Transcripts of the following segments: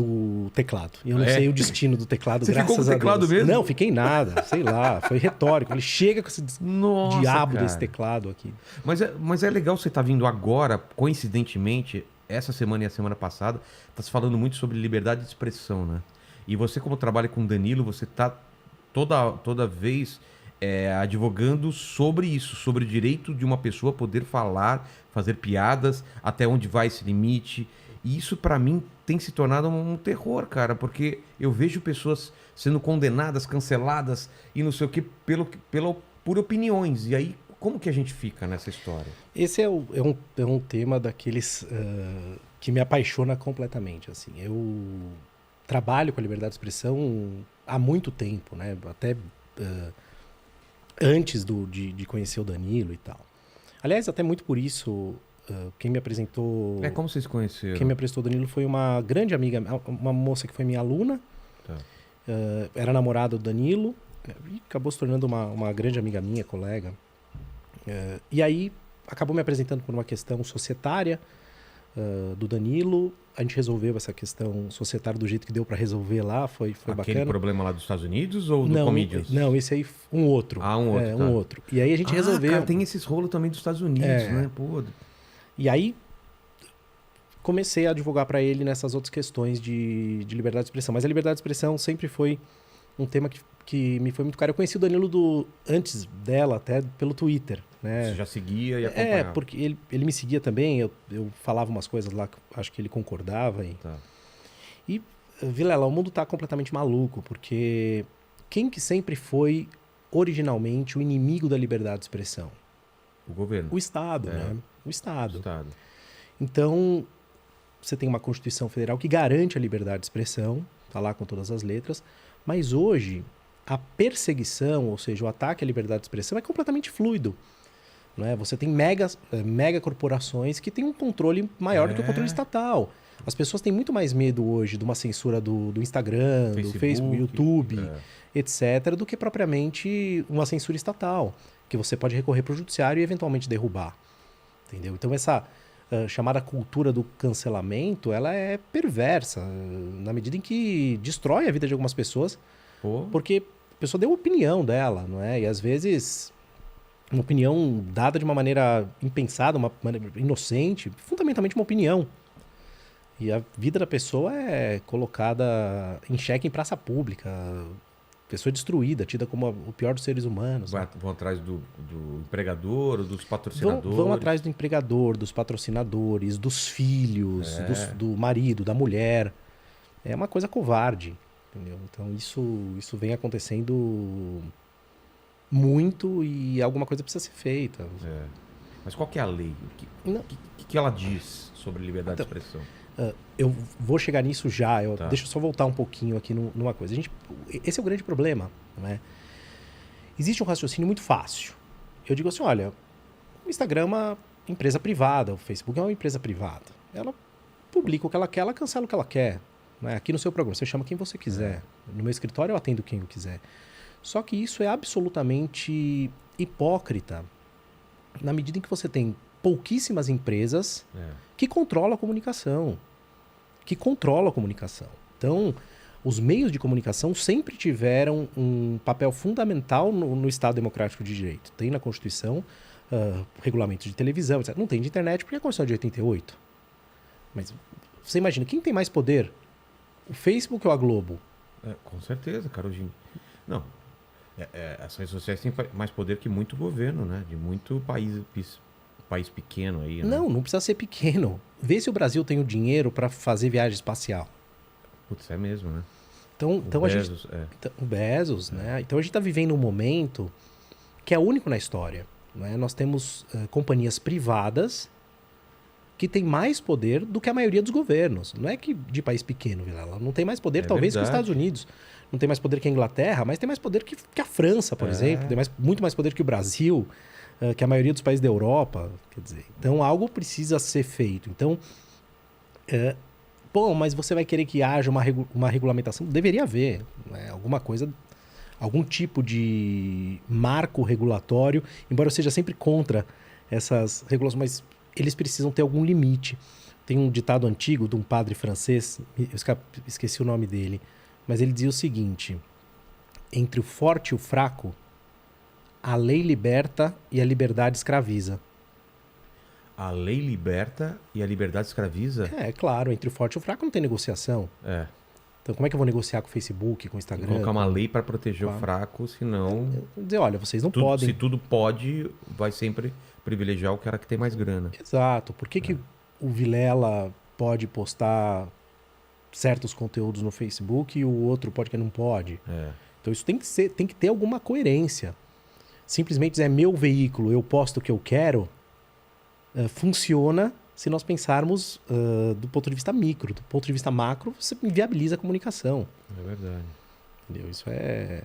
do teclado. E eu não sei o destino do teclado, Você graças ficou com o a teclado Deus. mesmo? Não, fiquei nada, sei lá. Foi retórico. Ele chega com esse Nossa, diabo cara. desse teclado aqui. Mas é legal você estar vindo agora, coincidentemente, essa semana e a semana passada, tá se falando muito sobre liberdade de expressão, né? E você, como trabalha com o Danilo, você tá toda vez advogando sobre isso, sobre o direito de uma pessoa poder falar, fazer piadas, até onde vai esse limite. E isso, pra mim, tem se tornado um terror, cara, porque eu vejo pessoas sendo condenadas, canceladas e não sei o que, por opiniões. E aí, como que a gente fica nessa história? Esse é um tema daqueles que me apaixona completamente. Assim. Eu trabalho com a liberdade de expressão há muito tempo, né? Até antes de conhecer o Danilo e tal. Aliás, até muito por isso, quem me apresentou... Como vocês conheceram? Quem me apresentou o Danilo foi uma grande amiga, uma moça que foi minha aluna. Tá. Era namorada do Danilo e acabou se tornando uma grande amiga minha, colega. E aí acabou me apresentando por uma questão societária do Danilo. A gente resolveu essa questão societária do jeito que deu para resolver lá, foi bacana. Aquele problema lá dos Estados Unidos ou do Não, Comedians? não, esse aí um outro. Um outro, tá. Um outro. E aí a gente resolveu. Cara, tem esses rolos também dos Estados Unidos, né? Pô. E aí comecei a advogar para ele nessas outras questões de liberdade de expressão. Mas a liberdade de expressão sempre foi um tema que me foi muito caro. Eu conheci o Danilo antes dela, até pelo Twitter. Né? Você já seguia e acompanhava? Porque ele me seguia também. Eu falava umas coisas lá que acho que ele concordava. E Vilela, o mundo está completamente maluco, porque quem que sempre foi originalmente o inimigo da liberdade de expressão? O governo. O Estado, né? O Estado. Estado. Então, você tem uma Constituição Federal que garante a liberdade de expressão, está lá com todas as letras, mas hoje a perseguição, ou seja, o ataque à liberdade de expressão é completamente fluido. Né? Você tem mega corporações que têm um controle maior do que o controle estatal. As pessoas têm muito mais medo hoje de uma censura do Instagram, do Facebook, YouTube, etc., do que propriamente uma censura estatal, que você pode recorrer para o judiciário e eventualmente derrubar. Entendeu? Então essa chamada cultura do cancelamento, ela é perversa, na medida em que destrói a vida de algumas pessoas, porque a pessoa deu a opinião dela, não é? E às vezes uma opinião dada de uma maneira impensada, uma maneira inocente, fundamentalmente uma opinião. E a vida da pessoa é colocada em xeque em praça pública, pessoa destruída, tida como o pior dos seres humanos. Vão atrás do empregador, dos patrocinadores? Vão atrás do empregador, dos patrocinadores, dos filhos, do marido, da mulher. É uma coisa covarde, entendeu? Então isso vem acontecendo muito e alguma coisa precisa ser feita. Mas qual que é a lei? O que ela diz sobre liberdade de expressão? Eu vou chegar nisso já. Deixa eu só voltar um pouquinho aqui numa coisa. Esse é o grande problema. Não é? Existe um raciocínio muito fácil. Eu digo assim, olha, o Instagram é uma empresa privada, o Facebook é uma empresa privada. Ela publica o que ela quer, ela cancela o que ela quer. Não é? Aqui no seu programa, você chama quem você quiser. No meu escritório eu atendo quem eu quiser. Só que isso é absolutamente hipócrita na medida em que você tem pouquíssimas empresas que controlam a comunicação. Então, os meios de comunicação sempre tiveram um papel fundamental no Estado Democrático de Direito. Tem na Constituição regulamentos de televisão, etc. Não tem de internet porque é a Constituição de 88. Mas você imagina, quem tem mais poder? O Facebook ou a Globo? Com certeza, Carolzinho. Não, as redes sociais têm mais poder que muito governo, né? De muito país pequeno aí, né? Não precisa ser pequeno. Vê se o Brasil tem o dinheiro para fazer viagem espacial. Putz, é mesmo, né? Então Bezos, o Bezos, né? Então a gente está vivendo um momento que é único na história. Né? Nós temos companhias privadas que têm mais poder do que a maioria dos governos. Não é que de país pequeno, Vilela. Não tem mais poder, talvez, que os Estados Unidos. Não tem mais poder que a Inglaterra, mas tem mais poder que a França, por exemplo. Tem muito mais poder que o Brasil, que a maioria dos países da Europa. Quer dizer, então algo precisa ser feito. Então, mas você vai querer que haja uma regulamentação? Deveria haver, né? Alguma coisa, algum tipo de marco regulatório, embora eu seja sempre contra essas regulações, mas eles precisam ter algum limite. Tem um ditado antigo de um padre francês, esqueci o nome dele, mas ele dizia o seguinte: entre o forte e o fraco, a lei liberta e a liberdade escraviza. A lei liberta e a liberdade escraviza? É claro, entre o forte e o fraco não tem negociação. É. Então como é que eu vou negociar com o Facebook, com o Tem Instagram? que colocar uma lei para proteger Claro. o fraco, senão... Dizer, olha, vocês não Tudo, podem. se tudo pode, vai sempre privilegiar o cara que tem mais grana. Exato. Por que o Vilela pode postar certos conteúdos no Facebook e o outro pode que não pode? É. Então isso tem que ter alguma coerência. Simplesmente dizer, é meu veículo, eu posto o que eu quero, funciona se nós pensarmos do ponto de vista micro. Do ponto de vista macro, você inviabiliza a comunicação. É verdade. Entendeu? Isso é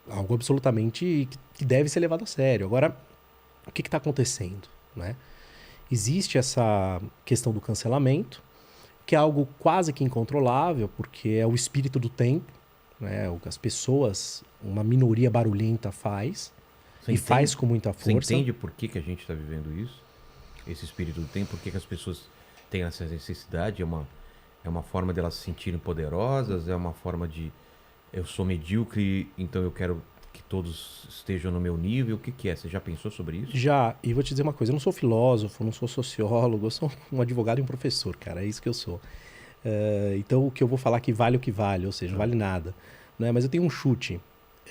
algo absolutamente que deve ser levado a sério. Agora, o que está acontecendo? Né? Existe essa questão do cancelamento, que é algo quase que incontrolável, porque é o espírito do tempo, né? O que as pessoas, uma minoria barulhenta faz, Você e entende- faz com muita Você força. entende por que a gente está vivendo isso? Esse espírito do tempo, por que as pessoas têm essa necessidade? É uma forma delas se sentirem poderosas? É uma forma de eu sou medíocre, então eu quero que todos estejam no meu nível? O que que é? Você já pensou sobre isso? Já, e vou te dizer uma coisa, eu não sou filósofo, não sou sociólogo, eu sou um advogado e um professor, cara, é isso que eu sou. Então o que eu vou falar aqui vale o que vale, ou seja, não vale nada. Né? Mas eu tenho um chute.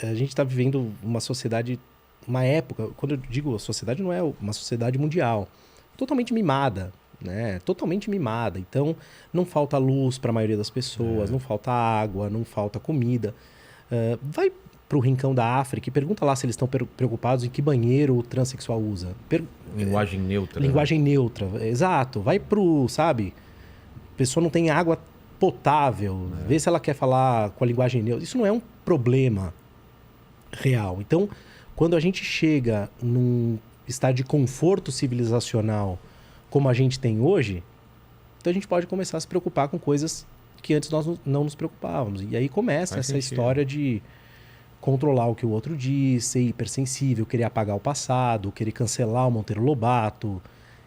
A gente está vivendo uma sociedade, uma época, quando eu digo a sociedade, não é uma sociedade mundial, totalmente mimada, né? Totalmente mimada. Então não falta luz para a maioria das pessoas, não falta água, não falta comida. Vai pro rincão da África e pergunta lá se eles estão preocupados em que banheiro o transexual usa. Linguagem neutra. Né? Linguagem neutra, exato. Vai pro, sabe, a pessoa não tem água potável, vê se ela quer falar com a linguagem neutra. Isso não é um problema real. Então, quando a gente chega num estado de conforto civilizacional como a gente tem hoje, então a gente pode começar a se preocupar com coisas que antes nós não nos preocupávamos. E aí começa Faz essa sentido. história de controlar o que o outro diz, ser hipersensível, querer apagar o passado, querer cancelar o Monteiro Lobato,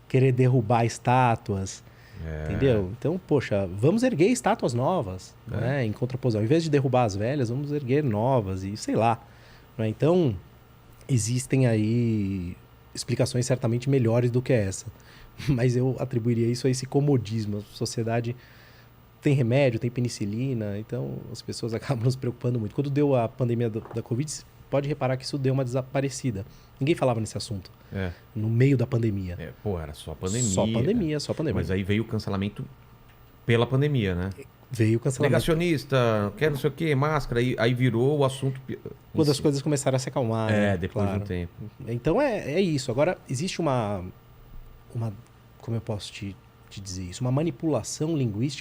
querer derrubar estátuas, entendeu? Então, poxa, vamos erguer estátuas novas, né? Em contraposição. Ao invés de derrubar as velhas, vamos erguer novas e sei lá. Né? Então, existem aí explicações certamente melhores do que essa. Mas eu atribuiria isso a esse comodismo. A sociedade tem remédio, tem penicilina, então as pessoas acabam nos preocupando muito. Quando deu a pandemia da Covid, pode reparar que isso deu uma desaparecida. Ninguém falava nesse assunto. No meio da pandemia. Era só pandemia. Só pandemia, só pandemia. Mas aí veio o cancelamento pela pandemia, né? Veio o cancelamento. Negacionista, quer não sei o que, máscara, aí virou o assunto. Quando as coisas começaram a se acalmar. né? Depois Claro. do tempo. Então é isso. Agora, existe uma como eu posso te dizer isso? Uma manipulação linguística